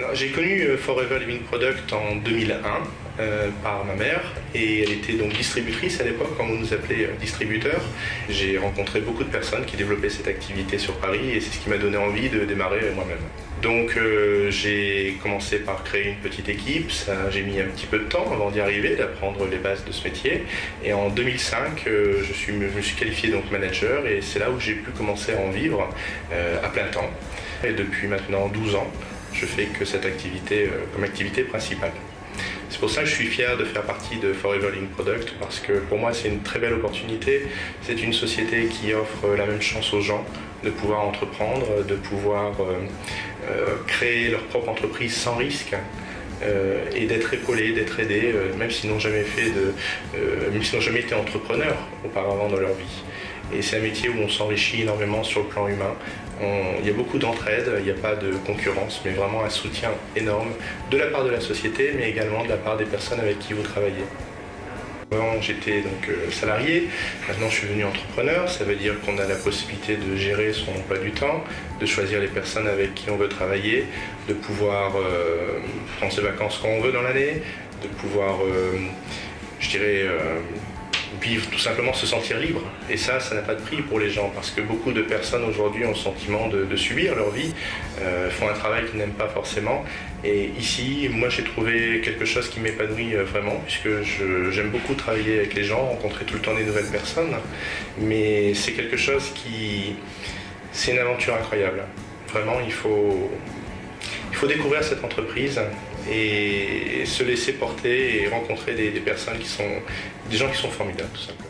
Alors, j'ai connu Forever Living Product en 2001 par ma mère et elle était donc distributrice à l'époque quand on nous appelait distributeur. J'ai rencontré beaucoup de personnes qui développaient cette activité sur Paris et c'est ce qui m'a donné envie de démarrer moi-même. Donc j'ai commencé par créer une petite équipe, j'ai mis un petit peu de temps avant d'y arriver, d'apprendre les bases de ce métier. Et en 2005, je me suis qualifié donc manager et c'est là où j'ai pu commencer à en vivre à plein temps. Et depuis maintenant 12 ans, je fais que cette activité comme activité principale. C'est pour ça que je suis fier de faire partie de Forever Living Product parce que pour moi c'est une très belle opportunité. C'est une société qui offre la même chance aux gens de pouvoir entreprendre, de pouvoir créer leur propre entreprise sans risque et d'être épaulés, d'être aidés, même s'ils n'ont jamais été entrepreneurs auparavant dans leur vie. Et c'est un métier où on s'enrichit énormément sur le plan humain. Il y a beaucoup d'entraide, il n'y a pas de concurrence, mais vraiment un soutien énorme de la part de la société, mais également de la part des personnes avec qui vous travaillez. Avant, j'étais donc salarié, maintenant je suis devenu entrepreneur, ça veut dire qu'on a la possibilité de gérer son emploi du temps, de choisir les personnes avec qui on veut travailler, de pouvoir prendre ses vacances quand on veut dans l'année, de pouvoir, vivre, tout simplement se sentir libre. Et ça n'a pas de prix pour les gens, parce que beaucoup de personnes aujourd'hui ont le sentiment de subir leur vie, font un travail qu'ils n'aiment pas forcément. Et ici, moi j'ai trouvé quelque chose qui m'épanouit vraiment, puisque j'aime beaucoup travailler avec les gens, rencontrer tout le temps des nouvelles personnes. Mais c'est quelque chose c'est une aventure incroyable. Vraiment, il faut découvrir cette entreprise et se laisser porter et rencontrer des gens qui sont formidables, tout simplement.